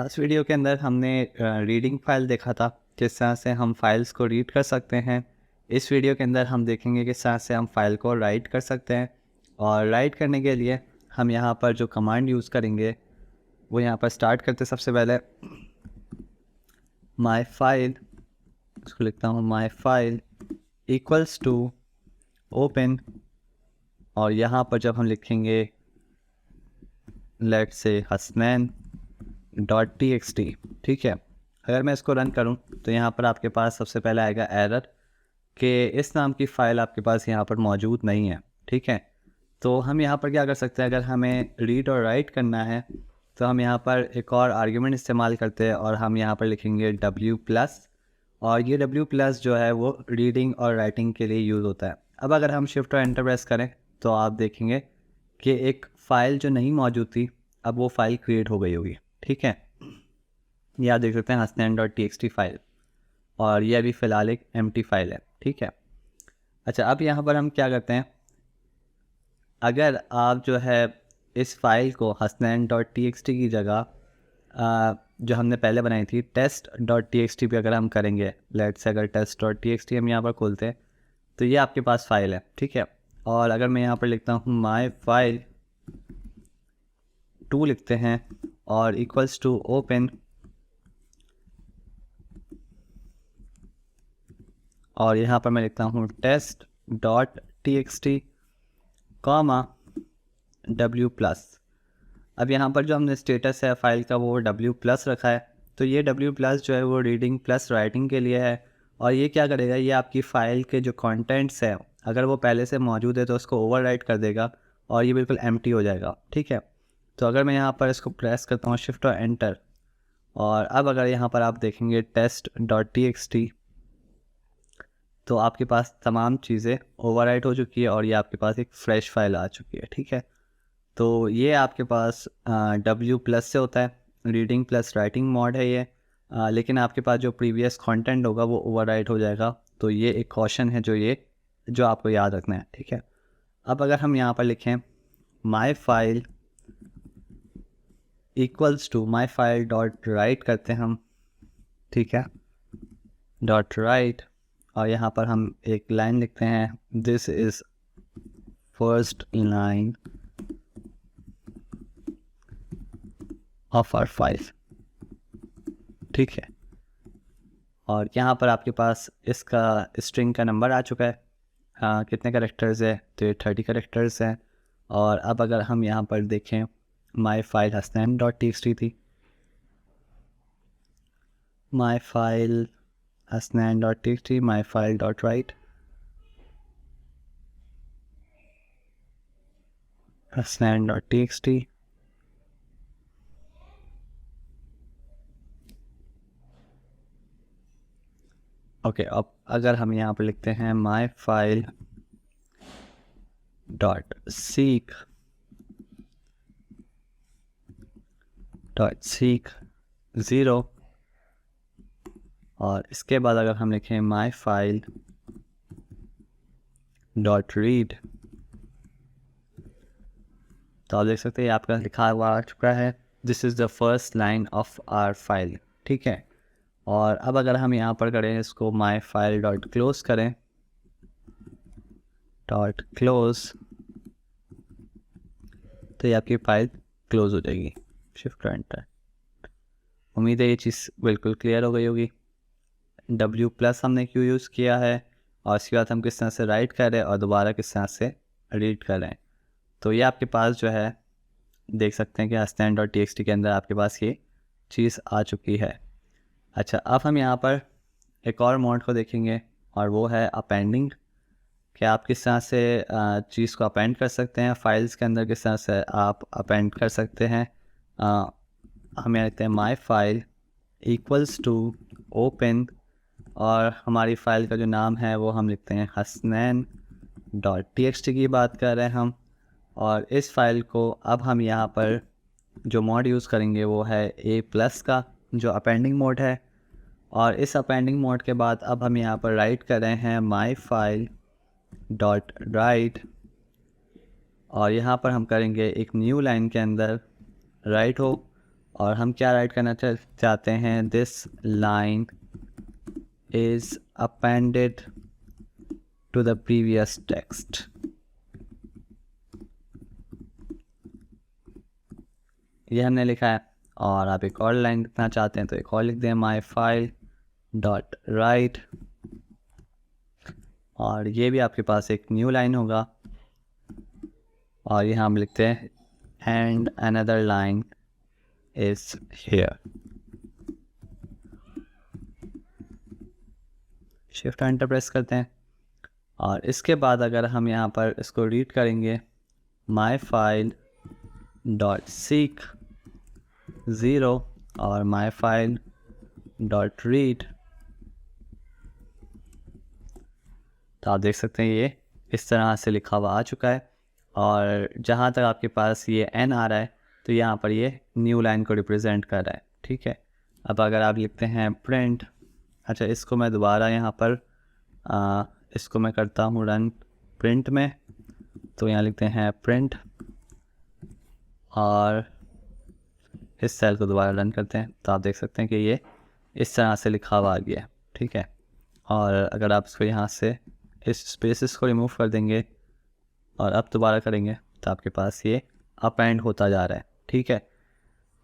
Last video के अंदर हमने रीडिंग फाइल देखा था, किस तरह से हम फाइल्स को रीड कर सकते हैं। इस वीडियो के अंदर हम देखेंगे किस तरह से हम फाइल को राइट कर सकते हैं। और राइट करने के लिए हम यहाँ पर जो कमांड यूज़ करेंगे वो यहाँ पर स्टार्ट करते सबसे पहले माई फाइल, इसको लिखता हूँ my file equals to open. और यहाँ पर जब हम लिखेंगे लेट्स से हसनैन .txt, ठीक है। अगर मैं इसको रन करूं तो यहाँ पर आपके पास सबसे पहले आएगा एरर कि इस नाम की फ़ाइल आपके पास यहाँ पर मौजूद नहीं है, ठीक है। तो हम यहाँ पर क्या कर सकते हैं, अगर हमें रीड और राइट करना है तो हम यहाँ पर एक और आर्ग्यूमेंट इस्तेमाल करते हैं और हम यहाँ पर लिखेंगे W+। और ये W+ जो है वो रीडिंग और राइटिंग के लिए यूज़ होता है। अब अगर हम शिफ्ट और एंटर प्रेस करें तो आप देखेंगे कि एक फ़ाइल जो नहीं मौजूद थी अब वो फ़ाइल क्रिएट हो गई होगी, ठीक है। ये आप देख सकते हैं हसनैन.txt फाइल, और ये अभी फ़िलहाल एक एम्प्टी फाइल है, ठीक है। अच्छा, अब यहाँ पर हम क्या करते हैं, अगर आप जो है इस फाइल को हसनैन.txt की जगह जो हमने पहले बनाई थी test.txt पे अगर हम करेंगे, लेट्स से अगर test.txt हम यहाँ पर खोलते हैं तो ये आपके पास फाइल है, ठीक है। और अगर मैं यहाँ पर लिखता हूँ माई फाइल 2 लिखते हैं और इक्वल्स टू ओपन, और यहाँ पर मैं लिखता हूँ test.txt कॉमा W+। अब यहाँ पर जो हमने स्टेटस है फाइल का वो W+ रखा है, तो ये W+ जो है वो रीडिंग प्लस राइटिंग के लिए है। और ये क्या करेगा, ये आपकी फ़ाइल के जो कंटेंट्स हैं अगर वो पहले से मौजूद है तो उसको ओवरराइट कर देगा और ये बिल्कुल एम्प्टी हो जाएगा, ठीक है। तो अगर मैं यहाँ पर इसको प्रेस करता हूँ शिफ्ट और एंटर, और अब अगर यहाँ पर आप देखेंगे test.txt तो आपके पास तमाम चीज़ें ओवरराइट हो चुकी है और ये आपके पास एक फ़्रेश फाइल आ चुकी है, ठीक है। तो ये आपके पास W+ से होता है, रीडिंग प्लस राइटिंग मोड है ये। लेकिन आपके पास जो प्रीवियस कंटेंट होगा वो ओवरराइट हो जाएगा। तो ये एक कॉशन है जो आपको याद रखना है, ठीक है। अब अगर हम यहाँ पर लिखें my file equals to my file dot write करते हैं हम, ठीक है, डॉट राइट। और यहाँ पर हम एक लाइन लिखते हैं this is first line of our file, ठीक है। और यहाँ पर आपके पास इसका स्ट्रिंग का नंबर आ चुका है, कितने कैरेक्टर्स है, तो ये 30 कैरेक्टर्स हैं। और अब अगर हम यहाँ पर देखें माई फाइल हसनैन.txt थी, माई फाइल हसनैन.txt, माई फाइल डॉट राइट, हसनैन.txt, ओके। अब अगर हम यहाँ पर लिखते हैं माई फाइल डॉट सीक .0, और इसके बाद अगर हम लिखें माई फाइल डॉट रीड तो आप देख सकते हैं आपका लिखा हुआ आ चुका है this is the first line of our file, ठीक है। और अब अगर हम यहाँ पर करें इसको माई फाइल डॉट क्लोज करें, डॉट क्लोज, तो ये आपकी फाइल क्लोज हो जाएगी। Shift enter. उम्मीद है ये चीज़ बिल्कुल क्लियर हो गई होगी। W+ हमने क्यों यूज़ किया है और उसके बाद हम किस तरह से राइट कर रहे हैं और दोबारा किस तरह से रीड कर रहे हैं। तो ये आपके पास जो है देख सकते हैं कि hsnan.txt के अंदर आपके पास ये चीज़ आ चुकी है। अच्छा, अब हम यहाँ पर एक और मोड को देखेंगे और वो है अपेंडिंग, कि आप किस तरह से चीज़ को अपेंड कर सकते हैं फाइल्स के अंदर, किस तरह से आप अपेंड कर सकते हैं। हम यहाँ लिखते हैं my file equals to open, और हमारी फ़ाइल का जो नाम है वो हम लिखते हैं hsnan.txt की बात कर रहे हैं हम। और इस फाइल को अब हम यहाँ पर जो मोड यूज़ करेंगे वो है A+ का, जो अपेंडिंग मोड है। और इस अपेंडिंग मोड के बाद अब हम यहाँ पर राइट कर रहे हैं माई फाइल डॉट राइट, और यहाँ पर हम करेंगे एक न्यू लाइन के अंदर राइट हो, और हम क्या राइट करना चाहते हैं, this line is appended to the previous text. ये हमने लिखा है। और आप एक और लाइन लिखना चाहते हैं तो एक और लिख दें, माई फाइल डॉट राइट, और ये भी आपके पास एक न्यू लाइन होगा। और यहाँ हम लिखते हैं and another line is here. Shift enter press करते हैं और इसके बाद अगर हम यहाँ पर इसको रीड करेंगे, माई फाइल डॉट सीक 0 और माई फाइल डॉट रीड, तो आप देख सकते हैं ये इस तरह से लिखा हुआ आ चुका है। और जहाँ तक आपके पास ये n आ रहा है तो यहाँ पर ये न्यू लाइन को रिप्रेजेंट कर रहा है, ठीक है। अब अगर आप लिखते हैं प्रिंट, अच्छा इसको मैं दोबारा यहाँ पर इसको मैं करता हूँ रन प्रिंट में, तो यहाँ लिखते हैं प्रिंट और इस सेल को दोबारा रन करते हैं, तो आप देख सकते हैं कि ये इस तरह से लिखा हुआ आ गया है, ठीक है। और अगर आप इसको यहाँ से इस स्पेसेस को रिमूव कर देंगे और अब दोबारा करेंगे तो आपके पास ये अपेंड होता जा रहा है, ठीक है।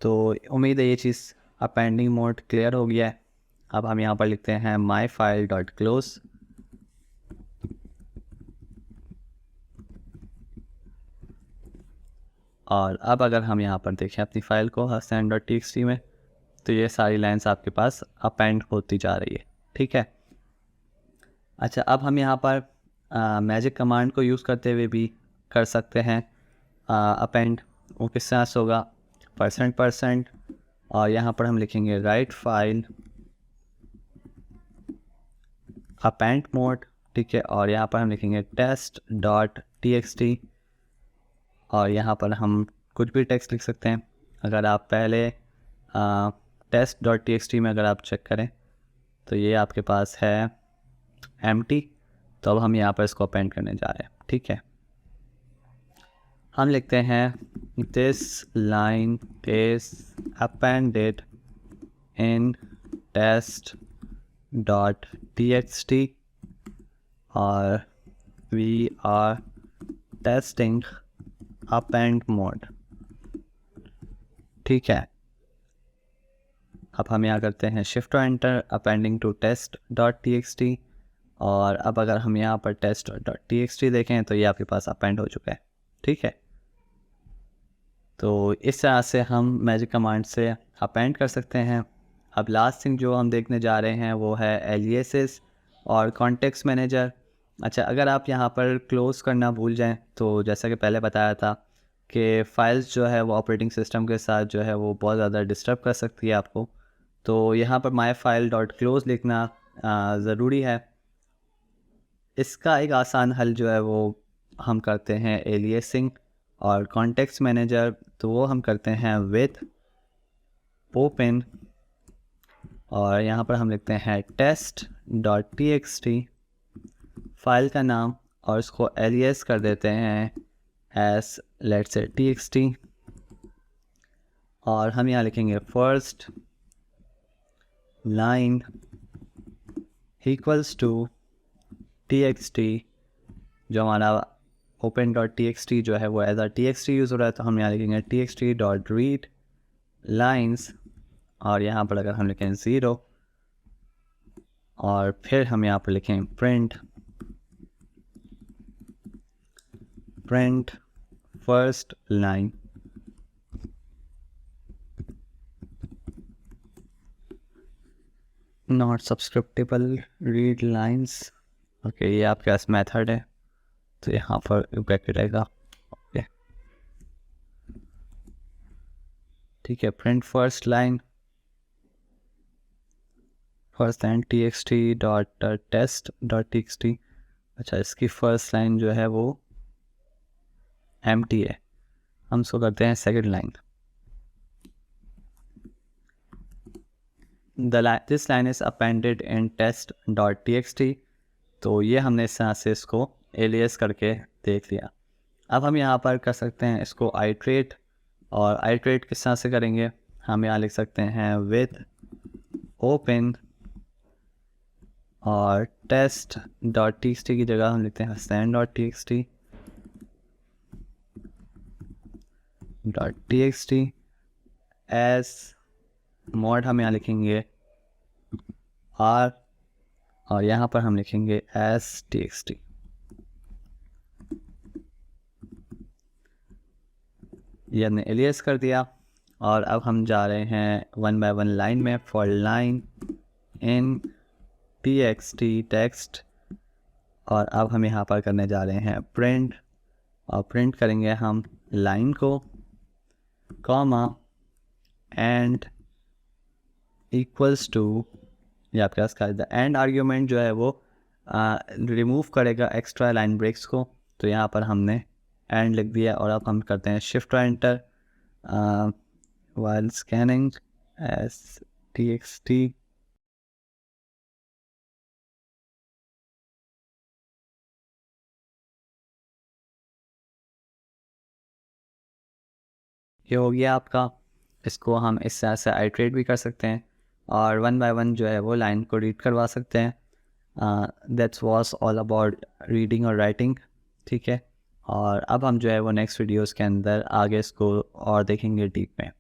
तो उम्मीद है ये चीज़ अपेंडिंग मोड क्लियर हो गया है। अब हम यहाँ पर लिखते हैं माई फाइल डॉट क्लोज, और अब अगर हम यहाँ पर देखें अपनी फ़ाइल को हसन.txt में, तो ये सारी लाइंस आपके पास अपेंड होती जा रही है, ठीक है। अच्छा अब हम यहाँ पर मैजिक कमांड को यूज़ करते हुए भी कर सकते हैं अपेंड। वो किस तरह से होगा, %% और यहाँ पर हम लिखेंगे राइट फाइल अपेंड मोड, ठीक है। और यहाँ पर हम लिखेंगे test.txt और यहाँ पर हम कुछ भी टेक्स्ट लिख सकते हैं। अगर आप पहले test.txt में अगर आप चेक करें तो ये आपके पास है empty, तो अब हम यहाँ पर इसको अपेंड करने जा रहे हैं, ठीक है। हम लिखते हैं this line is appended in test.txt और we are testing append mode, ठीक है। अब हम यहाँ करते हैं शिफ्ट और एंटर अपेंडिंग टू test.txt और अब अगर हम यहाँ पर test.txt देखें तो ये आपके पास अपेंड हो चुका है, ठीक है। तो इस तरह से हम मैजिक कमांड से अपेंड कर सकते हैं। अब लास्ट थिंग जो हम देखने जा रहे हैं वो है एलियासेस और कॉन्टेक्स्ट मैनेजर। अच्छा अगर आप यहाँ पर क्लोज़ करना भूल जाएं तो जैसा कि पहले बताया था कि फ़ाइल्स जो है वो ऑपरेटिंग सिस्टम के साथ जो है वो बहुत ज़्यादा डिस्टर्ब कर सकती है आपको, तो यहाँ पर माई फाइल डॉट क्लोज लिखना ज़रूरी है। इसका एक आसान हल जो है वो हम करते हैं एलियासिंग और कॉन्टेक्स्ट मैनेजर, तो वो हम करते हैं विथ ओपन और यहाँ पर हम लिखते हैं test.txt फाइल का नाम और इसको एलियास कर देते हैं एस लेट्स से txt और हम यहाँ लिखेंगे first line equals to txt, जो हमारा open.txt जो है वो एज अ txt यूज़ हो रहा है, तो हम यहाँ लिखेंगे txt.read लाइन्स और यहाँ पर अगर हम लिखें 0 और फिर हम यहाँ पर लिखें print first line, not subscriptable read lines, okay ये आपके पास मेथड है तो यहाँ पर ब्रैकेट रहेगा, ओके ठीक है। Print first line first line txt.test.txt, अच्छा इसकी फर्स्ट लाइन जो है वो empty है, हम इसको करते हैं second line this line is appended in test.txt, तो ये हमने इस तरह से इसको एलियास करके देख लिया। अब हम यहाँ पर कर सकते हैं इसको आइट्रेट, और आइट्रेट किस तरह से करेंगे, हम यहाँ लिख सकते हैं विथ ओपन, और test dot T X T की जगह हम लिखते हैं stand dot T X T S mode हम यहाँ लिखेंगे आर, और यहाँ पर हम लिखेंगे एस टी एक्स टी। ये हमने एलियस कर दिया, और अब हम जा रहे हैं 1 बाय 1 लाइन में। For line in T X T text, और अब हम यहाँ पर करने जा रहे हैं प्रिंट, और प्रिंट करेंगे हम लाइन को, कॉमा एंड इक्वल्स टू, ये आपके पास का एंड आर्ग्यूमेंट जो है वो रिमूव करेगा एक्स्ट्रा लाइन ब्रेक्स को, तो यहाँ पर हमने एंड लिख दिया। और अब हम करते हैं शिफ्ट और enter while scanning as txt। ये हो गया आपका। इसको हम इस तरह से आइट्रेट भी कर सकते हैं, और 1 बाय 1 जो है वो लाइन को रीड करवा सकते हैं। That's was all about reading और राइटिंग, ठीक है। और अब हम जो है वो नेक्स्ट वीडियोस के अंदर आगे इसको और देखेंगे डीप में।